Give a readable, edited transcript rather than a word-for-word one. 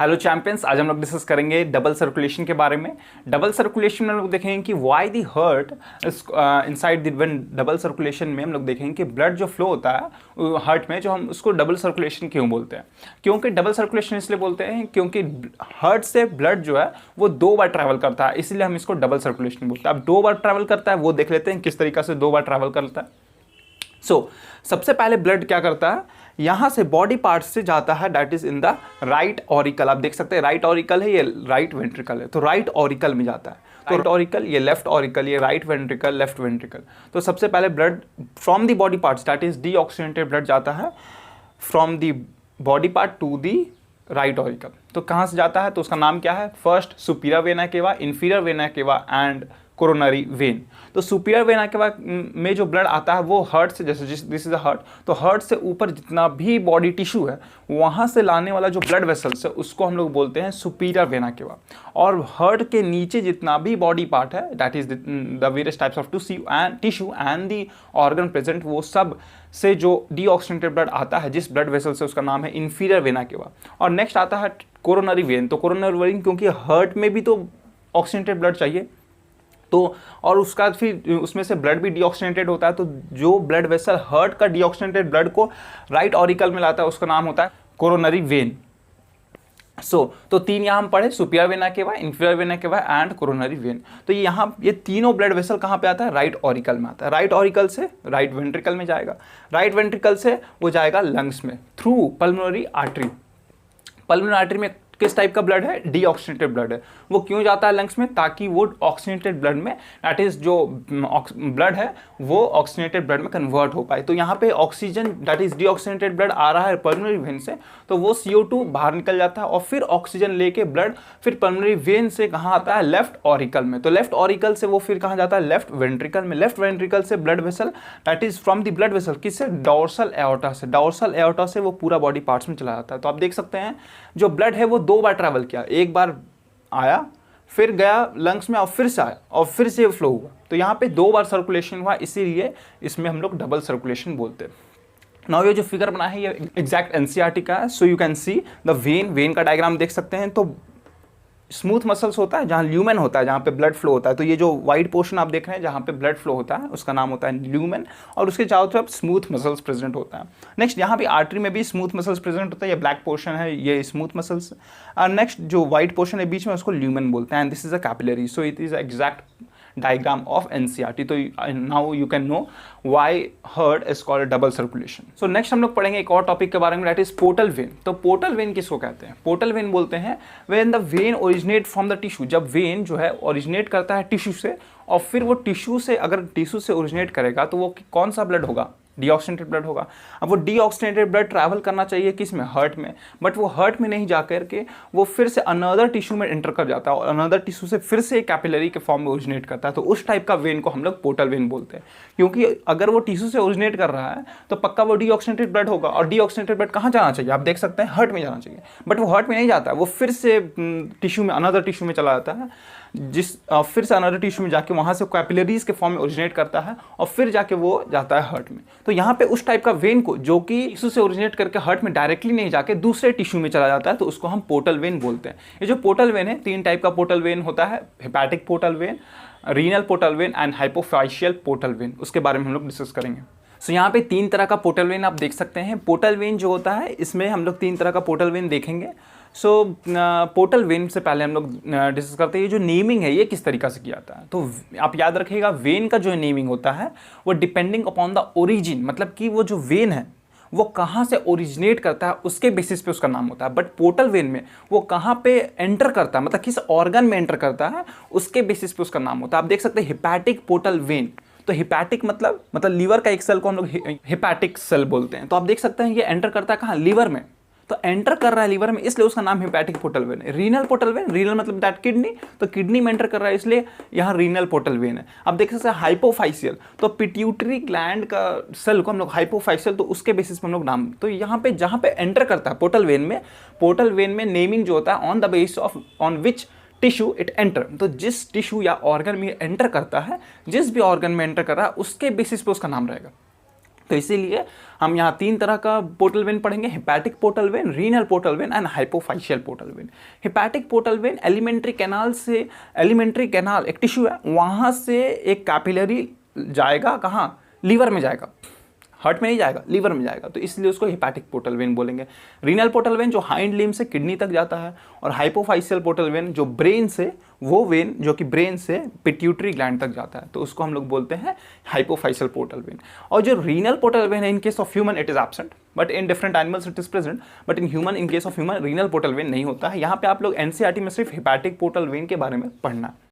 Hello champions, आज हम लोग डिस्कस करेंगे डबल सर्कुलेशन के बारे में। डबल सर्कुलेशन में हम लोग देखेंगे कि why the heart inside the when double circulation में हम लोग देखेंगे कि ब्लड जो फ्लो होता है हार्ट में, जो हम उसको डबल सर्कुलेशन क्यों बोलते हैं। क्योंकि डबल सर्कुलेशन इसलिए बोलते हैं क्योंकि हार्ट से ब्लड जो है वो 2 बार ट्रैवल करता है, इसीलिए हम इसको डबल सर्कुलेशन बोलते हैं। अब 2 बार ट्रैवल करता है वो देख लेते हैं किस तरीका से 2 बार ट्रैवल करता है। सबसे पहले ब्लड क्या करता है, यहां से बॉडी पार्ट से जाता है, that is in the right auricle. आप देख सकते हैं राइट ऑरिकल है, ये राइट वेंट्रिकल है, तो राइट ऑरिकल में जाता है। तो राइट ऑरिकल, ये लेफ्ट ऑरिकल, ये राइट वेंट्रिकल, लेफ्ट वेंट्रिकल। तो सबसे पहले blood from the body parts, that is deoxygenated blood जाता है from the body part to the right auricle. तो कहां से जाता है, तो उसका नाम क्या है, first superior vena cava, inferior vena cava and coronary when. तो सुपीरियर वेना केवा में जो ब्लड आता है वो हार्ट से, जैसे दिस इज अ हार्ट, तो हार्ट से ऊपर जितना भी बॉडी टिश्यू है वहां से लाने वाला जो ब्लड वेसल्स है उसको हम लोग बोलते हैं सुपीरियर वेना केवा। और हार्ट के नीचे जितना भी बॉडी पार्ट है, that is the various types of tissue and the organ present, वो सब से जो डीऑक्सीजनेटेड ब्लड आता है जिस ब्लड वेसल से, उसका नाम है इंफीरियर वेना केवा। और नेक्स्ट आता है कोरोनरी वेन। तो कोरोनरी वेन क्योंकि हार्ट में भी तो ऑक्सीजनेटेड ब्लड चाहिए, तो और उसका फिर उसमें से ब्लड भी डीऑक्सीजनेटेड होता है, तो जो ब्लड वेसल हार्ट का डीऑक्सीजनेटेड ब्लड को राइट ऑरिकल में लाता है उसका नाम होता है कोरोनरी वेन। तो 3 यहाँ हम पढ़े, superior vena cava, inferior vena cava and coronary when. तो ये तीनों ब्लड वेसल कहाँ पे आता है, राइट ऑरिकल में आता है। राइट ऑरिकल से राइट वेंट्रिकल में जाएगा, राइट वेंट्रिकल से वो जाएगा लंग्स में through pulmonary artery. Pulmonary artery में किस टाइप का ब्लड है, डीऑक्सीजनेटेड ब्लड है। वो क्यों जाता है लंग्स में, ताकि वो ऑक्सीजनेटेड ब्लड में, दैट इज जो ब्लड है वो ऑक्सीजनेटेड ब्लड में कन्वर्ट हो पाए। तो यहाँ पे oxygen, that is deoxygenated blood आ रहा है पल्मोनरी वेन से, तो वो CO2 बाहर निकल जाता है और फिर ऑक्सीजन लेके ब्लड फिर पल्मोनरी वेन से कहाँ आता है, लेफ्ट ऑरिकल में। तो लेफ्ट ऑरिकल से वो फिर कहाँ जाता है, लेफ्ट वेंट्रिकल में। लेफ्ट वेंट्रिकल से blood vessel, that is from the blood vessel किससे, डॉर्सल एओर्टा से। डॉर्सल एओर्टा से वो पूरा बॉडी पार्ट्स में चला जाता है। तो आप देख सकते हैं जो ब्लड है वो 2 बार ट्रैवल किया, एक बार आया फिर गया लंग्स में और फिर से आया और फिर से फ्लो हुआ। तो यहाँ पे 2 बार सर्कुलेशन हुआ, इसीलिए इसमें हम लोग डबल सर्कुलेशन बोलते हैं। नाउ ये जो फिगर बना है ये एग्जैक्ट एनसीईआरटी का है। So you can see the when का डायग्राम देख सकते हैं। तो स्मूथ मसल्स होता है जहाँ ल्यूमेन होता है, जहाँ पे ब्लड फ्लो होता है। तो ये जो वाइट पोर्शन आप देख रहे हैं जहाँ पे ब्लड फ्लो होता है उसका नाम होता है ल्यूमेन, और उसके चारों तरफ स्मूथ मसल्स प्रेजेंट होता है। नेक्स्ट यहाँ पे आर्टरी में भी स्मूथ मसल्स प्रेजेंट होता है, ये ब्लैक पोर्शन है ये स्मूथ मसल्स, और नेक्स्ट जो वाइट पोर्शन है बीच में उसको ल्यूमेन बोलते हैं। And this is a capillary, so it is exact diagram of NCERT। तो now you can know why heart is called double circulation। so next हम लोग पढ़ेंगे एक और टॉपिक के बारे में, that is portal vein। तो portal vein किसको कहते हैं, portal vein बोलते हैं when the vein originate from the tissue। जब वेन जो है ओरिजिनेट करता है टिश्यू से, और फिर वो टिश्यू से, अगर टिश्यू से ओरिजिनेट करेगा तो वो कौन सा ब्लड होगा, डीऑक्सीजनेटेड ब्लड होगा। अब वो डीऑक्सीजनेटेड ब्लड ट्रैवल करना चाहिए किस में, हार्ट में, बट वो हार्ट में नहीं जाकर के वो फिर से अनदर टिश्यू में एंटर कर जाता है और अनदर टिश्यू से फिर से एक कैपिलरी के फॉर्म में ओरिजिनेट करता है। तो उस टाइप का वेन को हम लोग पोर्टल वेन बोलते हैं, क्योंकि अगर वो टिश्यू से ओरिजिनेट कर रहा है तो पक्का वो डीऑक्सीजनेटेड ब्लड होगा। और डीऑक्सीजनेटेड ब्लड कहाँ जाना चाहिए, आप देख सकते हैं हार्ट में जाना चाहिए, बट वो हार्ट में नहीं जाता है, वो फिर से टिश्यू में, अनदर टिश्यू में चला जाता है, फिर से अनदर टिश्यू में जाके वहाँ से कैपिलरीज के फॉर्म में ओरिजिनेट करता है और फिर जाके वो जाता है हार्ट में। तो यहाँ पे उस टाइप का वेन को जो कि टिश्यू से ओरिजिनेट करके हार्ट में डायरेक्टली नहीं जाके दूसरे टिश्यू में चला जाता है, तो उसको हम पोर्टल वेन बोलते हैं। ये जो पोर्टल वेन है, 3 टाइप का पोर्टल वेन होता है, hepatic portal vein, renal portal vein and hypophysial portal vein. उसके बारे में हम लोग डिस्कस करेंगे। सो यहाँ पे 3 तरह का पोर्टल वेन आप देख सकते हैं। पोर्टल वेन जो होता है इसमें हम लोग 3 तरह का पोर्टल वेन देखेंगे। सो पोर्टल वेन से पहले हम लोग डिस्कस करते हैं ये जो नेमिंग है ये किस तरीका से किया जाता है। तो आप याद रखिएगा वेन का जो नेमिंग होता है वो डिपेंडिंग अपॉन द ओरिजिन, मतलब कि वो जो वेन है वो कहाँ से ओरिजिनेट करता है उसके बेसिस पे उसका नाम होता है। बट पोर्टल वेन में वो कहाँ पे एंटर करता है, मतलब किस ऑर्गन में एंटर करता है उसके बेसिस पे उसका नाम होता है। आप देख सकते हैं हिपैटिक पोर्टल वेन। तो हिपैटिक मतलब लीवर का एक सेल को हम लोग हिपैटिक सेल बोलते हैं। तो आप देख सकते हैं ये एंटर करता है कहाँ, लीवर में। तो एंटर कर रहा है लीवर में, इसलिए उसका नाम हिपैटिक पोर्टल वेन है। रीनल पोर्टल वेन, रीनल मतलब दैट किडनी, तो किडनी में एंटर कर रहा है इसलिए यहाँ रीनल पोर्टल वेन है। अब देख सकते हैं हाइपोफाइशियल, तो पिट्यूटरी ग्लैंड का सेल को हम लोग हाइपोफाइशियल, तो उसके बेसिस पे हम लोग नाम। तो यहाँ पे जहाँ पे एंटर करता है पोर्टल वेन में नेमिंग जो होता है on the basis of on which tissue it enter. तो जिस टिश्यू या ऑर्गन में एंटर करता है, जिस भी ऑर्गन में एंटर कर रहा है उसके बेसिस पे उसका नाम रहेगा। तो इसीलिए हम यहाँ 3 तरह का पोर्टल वेन पढ़ेंगे, hepatic portal vein, renal portal vein and hypophysial portal vein. Hepatic portal vein alimentary canal से, एलिमेंट्री कैनाल एक टिश्यू है, वहाँ से एक कैपिलरी जाएगा, कहाँ, लीवर में जाएगा, हार्ट में नहीं जाएगा, लीवर में जाएगा, तो इसलिए उसको हेपेटिक पोर्टल वेन बोलेंगे। रीनल पोर्टल वेन जो हाइंड लिम्ब से किडनी तक जाता है, और हाइपोफाइशियल पोर्टल वेन जो ब्रेन से, वो वेन जो कि ब्रेन से पिट्यूटरी ग्लैंड तक जाता है, तो उसको हम लोग बोलते हैं हाइपोफाइशियल पोर्टल वेन। और जो रीनल पोर्टल वेन है, in case of human it is absent, but in different animals it is present, but in human, in case of human renal portal vein नहीं होता है। यहाँ पे आप लोग एनसीईआरटी में सिर्फ हेपेटिक पोर्टल वेन के बारे में पढ़ना है।